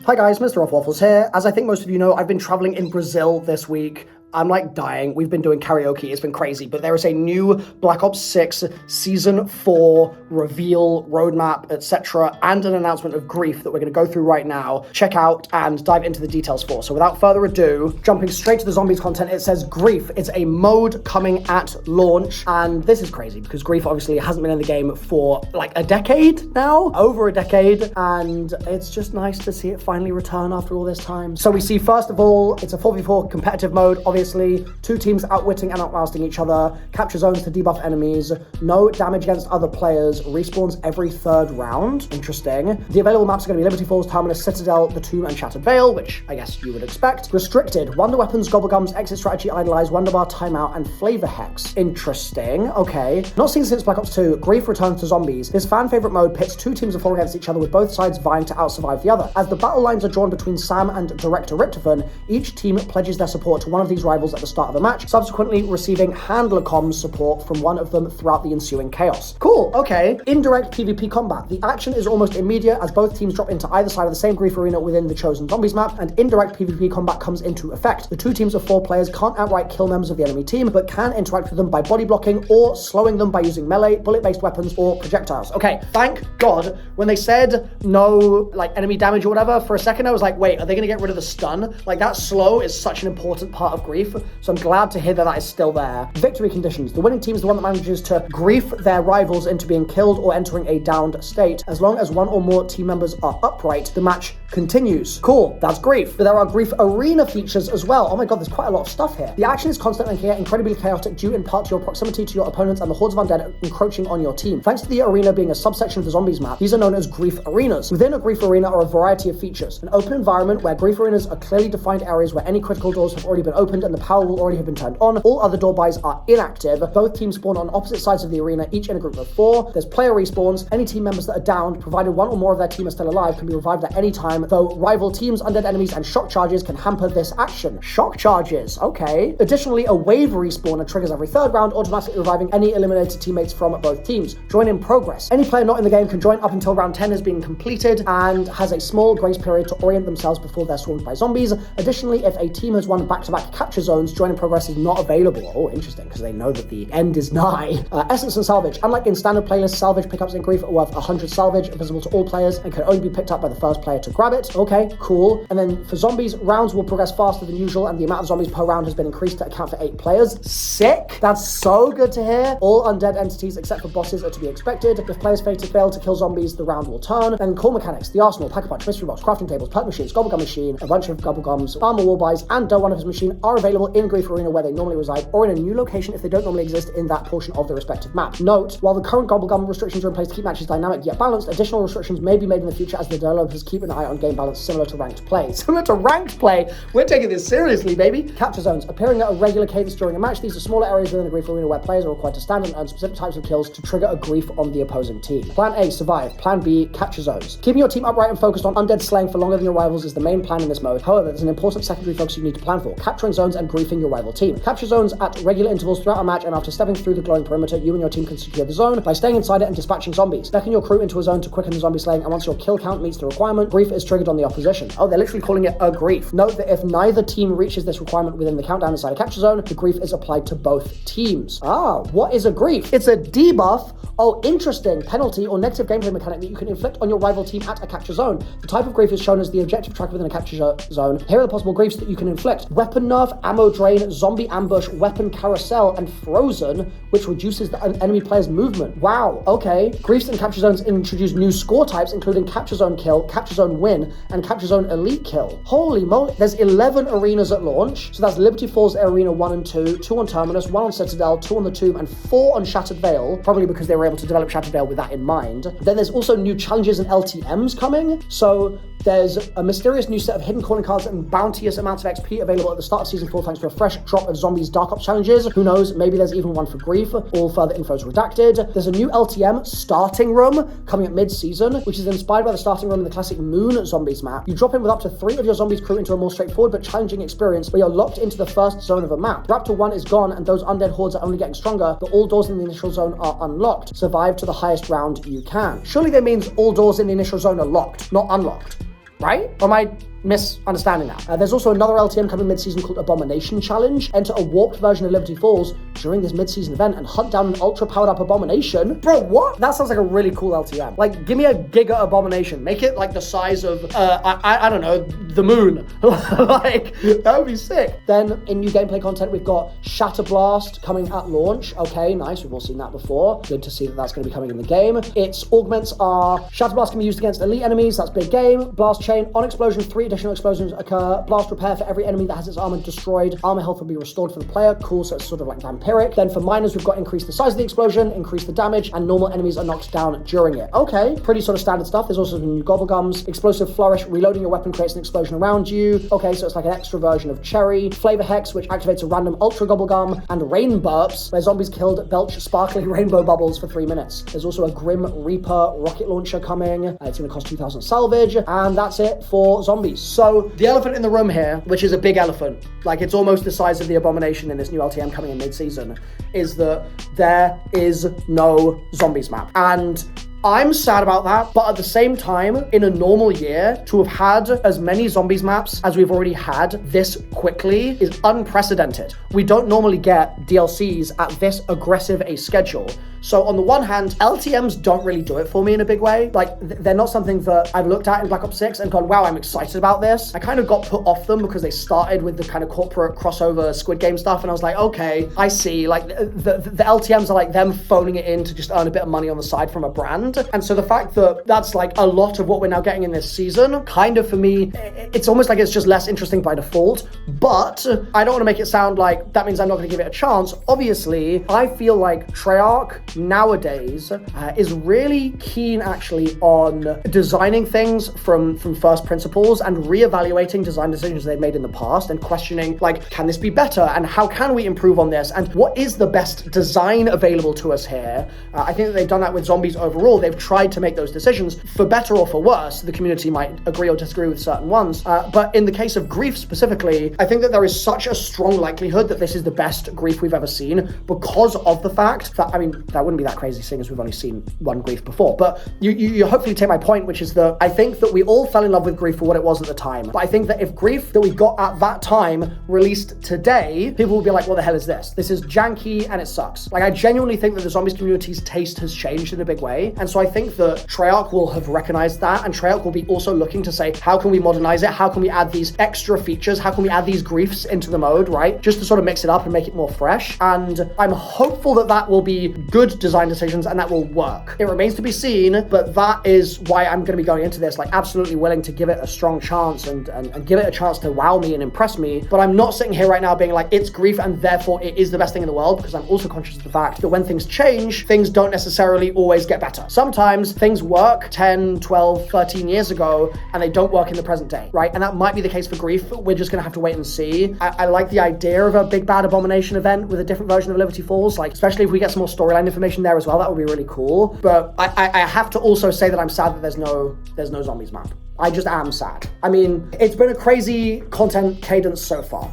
Hi guys, MrRoflWaffles here. As I think most of you know, I've been traveling in Brazil this week. I'm like dying. We've been doing karaoke. It's been crazy. But there is a new Black Ops 6 Season 4 reveal, roadmap, etc. and an announcement of Grief that we're going to go through right now, check out, and dive into the details for. So without further ado, jumping straight to the zombies content, it says Grief. It's a mode coming at launch. And this is crazy because Grief obviously hasn't been in the game for like a decade now, over a decade. And it's just nice to see it finally return after all this time. So we see, first of all, it's a 4v4 competitive mode. Obviously, two teams outwitting and outlasting each other, capture zones to debuff enemies, no damage against other players, respawns every third round. Interesting. The available maps are going to be Liberty Falls, Terminus, Citadel, The Tomb, and Shattered Vale, which I guess you would expect. Restricted, Wonder Weapons, Gobblegums, Exit Strategy, Idolize, Wonder Bar, Timeout, and Flavor Hex. Interesting. Okay. Not seen since Black Ops 2, Grief returns to zombies. This fan favorite mode pits two teams of four against each other with both sides vying to outsurvive the other. As the battle lines are drawn between Sam and Director Richtofen, each team pledges their support to one of these rivals at the start of the match, subsequently receiving handler comms support from one of them throughout the ensuing chaos. Cool, okay. Indirect PvP combat. The action is almost immediate as both teams drop into either side of the same Grief arena within the chosen zombies map, and indirect PvP combat comes into effect. The two teams of four players can't outright kill members of the enemy team, but can interact with them by body blocking or slowing them by using melee, bullet-based weapons, or projectiles. Okay, thank God. When they said no, like, enemy damage or whatever, for a second I was like, wait, are they gonna get rid of the stun? Like, that slow is such an important part of Grief, so I'm glad to hear that is still there. Victory conditions. The winning team is the one that manages to grief their rivals into being killed or entering a downed state. As long as one or more team members are upright, the match continues. Cool, that's Grief. But there are Grief arena features as well. Oh my god, there's quite a lot of stuff here. The action is constant and incredibly chaotic due in part to your proximity to your opponents and the hordes of undead encroaching on your team. Thanks to the arena being a subsection of the zombies map, these are known as Grief arenas. Within a Grief arena are a variety of features. An open environment where Grief arenas are clearly defined areas where any critical doors have already been opened and the power will already have been turned on. All other door buys are inactive. Both teams spawn on opposite sides of the arena, each in a group of four. There's player respawns. Any team members that are downed, provided one or more of their team are still alive, can be revived at any time, though rival teams, undead enemies, and shock charges can hamper this action. Shock charges, okay. Additionally, a wave respawner triggers every third round, automatically reviving any eliminated teammates from both teams. Join in progress. Any player not in the game can join up until round 10 has been completed and has a small grace period to orient themselves before they're swarmed by zombies. Additionally, if a team has won back-to-back capture zones, join in progress is not available. Oh, interesting, because they know that the end is nigh. Essence and salvage. Unlike in standard playlists, salvage pickups in Grief are worth 100 salvage, visible to all players, and can only be picked up by the first player to grab it. Okay, cool. And then for zombies, rounds will progress faster than usual, and the amount of zombies per round has been increased to account for 8 players. Sick! That's so good to hear. All undead entities except for bosses are to be expected. If players fail to kill zombies, the round will turn. And core mechanics, the arsenal, pack-a-punch, mystery box, crafting tables, perk machines, gobblegum machine, a bunch of gobblegums, armor wall buys, and one of his machine are available in Grief arena where they normally reside, or in a new location if they don't normally exist in that portion of the respective map. Note, while the current Gobblegum restrictions are in place to keep matches dynamic yet balanced, additional restrictions may be made in the future as the developers keep an eye on game balance similar to ranked play. Similar to ranked play? We're taking this seriously, baby. Capture zones. Appearing at a regular cadence during a match, these are smaller areas within the Grief arena where players are required to stand and earn specific types of kills to trigger a grief on the opposing team. Plan A, survive. Plan B, capture zones. Keeping your team upright and focused on undead slaying for longer than your rivals is the main plan in this mode. However, there's an important secondary focus you need to plan for: capturing zones and griefing your rival team. Capture zones at regular intervals throughout a match, and after stepping through the glowing perimeter, you and your team can secure the zone by staying inside it and dispatching zombies. Beckon your crew into a zone to quicken the zombie slaying, and once your kill count meets the requirement, grief is triggered on the opposition. Oh, they're literally calling it a grief. Note that if neither team reaches this requirement within the countdown inside a capture zone, the grief is applied to both teams. Ah, what is a grief? It's a debuff. Oh, interesting. Penalty or negative gameplay mechanic that you can inflict on your rival team at a capture zone. The type of grief is shown as the objective track within a capture zone. Here are the possible griefs that you can inflict: weapon nerf, ammo drain, zombie ambush, weapon carousel, and frozen, which reduces the enemy player's movement. Wow, okay. Griefs and capture zones introduce new score types, including capture zone kill, capture zone win, and capture zone elite kill. Holy moly. There's 11 arenas at launch. So that's Liberty Falls Arena 1 and 2, 2 on Terminus, 1 on Citadel, 2 on the Tomb, and 4 on Shattered Vale, probably because they were able to develop Shattered Vale with that in mind. Then there's also new challenges and LTMs coming. So there's a mysterious new set of hidden calling cards and bounteous amounts of XP available at the start of Season 4 thanks to a fresh drop of Zombies Dark Ops challenges. Who knows, maybe there's even one for Grief. All further info is redacted. There's a new LTM, Starting Room, coming at mid-season, which is inspired by the starting room in the classic Moon Zombies map. You drop in with up to 3 of your zombies crew into a more straightforward but challenging experience where you're locked into the first zone of a map. Raptor 1 is gone and those undead hordes are only getting stronger, but all doors in the initial zone are unlocked. Survive to the highest round you can. Surely that means all doors in the initial zone are locked, not unlocked. right? Or am I misunderstanding that? There's also another LTM coming mid-season called Abomination Challenge. Enter a warped version of Liberty Falls during this mid-season event and hunt down an ultra-powered up Abomination. Bro, what? That sounds like a really cool LTM. Like, give me a Giga Abomination. Make it like the size of, I don't know, the moon. Like, that would be sick. Then, in new gameplay content, we've got Shatter Blast coming at launch. Okay, nice. We've all seen that before. Good to see that that's going to be coming in the game. Its augments are Shatter Blast can be used against elite enemies. That's big game. Blast Chain. On explosion, 3 additional explosions occur. Blast Repair for every enemy that has its armor destroyed. Armor health will be restored for the player. Cool, so it's sort of like vampiric. Then for miners, we've got increase the size of the explosion, increase the damage, and normal enemies are knocked down during it. Okay, pretty sort of standard stuff. There's also some new Gobblegums. Explosive Flourish. Reloading your weapon creates an explosion around you. Okay, so it's like an extra version of Cherry. Flavor Hex, which activates a random Ultra Gobblegum. And Rain Burps, where zombies killed belch sparkly rainbow bubbles for 3 minutes. There's also a Grim Reaper rocket launcher coming. It's going to cost 2,000 salvage. And that's it for zombies. So the elephant in the room here, which is a big elephant, like it's almost the size of the Abomination in this new LTM coming in mid-season, is that there is no zombies map. And I'm sad about that, but at the same time, in a normal year, to have had as many zombies maps as we've already had this quickly is unprecedented. We don't normally get DLCs at this aggressive a schedule. So on the one hand, LTMs don't really do it for me in a big way. Like, they're not something that I've looked at in Black Ops 6 and gone, wow, I'm excited about this. I kind of got put off them because they started with the kind of corporate crossover Squid Game stuff, and I was like, okay, I see. Like, the LTMs are like them phoning it in to just earn a bit of money on the side from a brand. And so the fact that that's like a lot of what we're now getting in this season, kind of for me, it's almost like it's just less interesting by default. But I don't want to make it sound like that means I'm not going to give it a chance. Obviously, I feel like Treyarch nowadays is really keen actually on designing things from first principles and reevaluating design decisions they've made in the past and questioning, like, can this be better and how can we improve on this and what is the best design available to us here? I think that they've done that with zombies overall. They've tried to make those decisions for better or for worse. The community might agree or disagree with certain ones, but in the case of Grief specifically, I think that there is such a strong likelihood that this is the best Grief we've ever seen because of the fact that, I mean, that wouldn't be that crazy seeing as we've only seen one Grief before, but you hopefully take my point, which is that I think that we all fell in love with Grief for what it was at the time, but I think that if Grief that we got at that time released today, people will be like, what the hell is this? This is janky and it sucks. Like, I genuinely think that the zombies community's taste has changed in a big way, and so I think that Treyarch will have recognized that, and Treyarch will be also looking to say, how can we modernize it? How can we add these extra features? How can we add these Griefs into the mode, right? Just to sort of mix it up and make it more fresh, and I'm hopeful that that will be good design decisions and that will work. It remains to be seen, but that is why I'm going to be going into this, like, absolutely willing to give it a strong chance and give it a chance to wow me and impress me, but I'm not sitting here right now being like, it's Grief and therefore it is the best thing in the world, because I'm also conscious of the fact that when things change, things don't necessarily always get better. Sometimes things work 10, 12, 13 years ago, and they don't work in the present day, right? And that might be the case for Grief. We're just gonna have to wait and see. I like the idea of a big bad Abomination event with a different version of Liberty Falls, like, especially if we get some more storyline information there as well, that would be really cool. But I have to also say that I'm sad that there's no zombies map. I just am sad. I mean, it's been a crazy content cadence so far,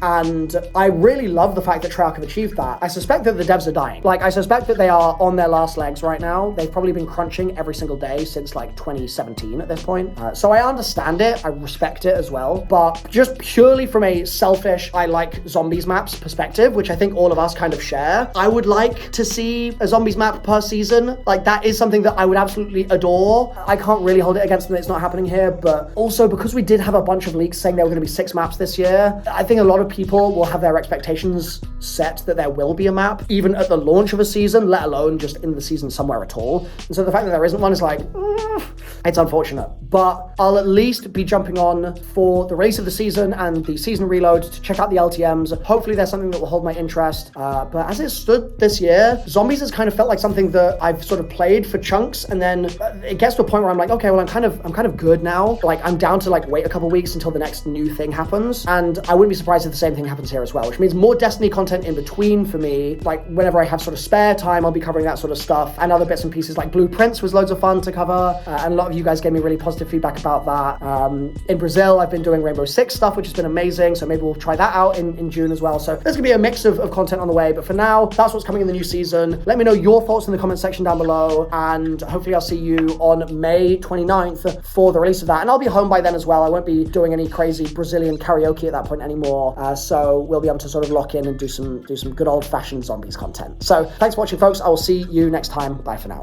and I really love the fact that Treyarch have achieved that. I suspect that the devs are dying. Like, I suspect that they are on their last legs right now. They've probably been crunching every single day since like 2017 at this point. So I understand it, I respect it as well, but just purely from a selfish, I like zombies maps perspective, which I think all of us kind of share, I would like to see a zombies map per season. Like, that is something that I would absolutely adore. I can't really hold it against them that it's not happening here, but also because we did have a bunch of leaks saying there were gonna be 6 maps this year, I think a lot of people will have their expectations set that there will be a map, even at the launch of a season, let alone just in the season somewhere at all. And so the fact that there isn't one is like, it's unfortunate. But I'll at least be jumping on for the race of the season and the season reload to check out the LTMs. Hopefully there's something that will hold my interest. But as it stood this year, Zombies has kind of felt like something that I've sort of played for chunks, and then it gets to a point where I'm like, okay, well, I'm kind of good now. Like, I'm down to like wait a couple weeks until the next new thing happens, and I wouldn't be surprised if the same thing happens here as well, which means more Destiny content in between for me. Like whenever I have sort of spare time, I'll be covering that sort of stuff, and other bits and pieces like Blueprints was loads of fun to cover, and a lot of you guys gave me really positive feedback about that. In Brazil, I've been doing Rainbow Six stuff, which has been amazing, so maybe we'll try that out in June as well. So there's gonna be a mix of content on the way, but for now, that's what's coming in the new season. Let me know your thoughts in the comment section down below, and hopefully I'll see you on May 29th for the release of that, and I'll be home by then as well. I won't be doing any crazy Brazilian karaoke at that point anymore, so we'll be able to sort of lock in and do some good old-fashioned zombies content. So thanks for watching, folks. I will see you next time. Bye for now.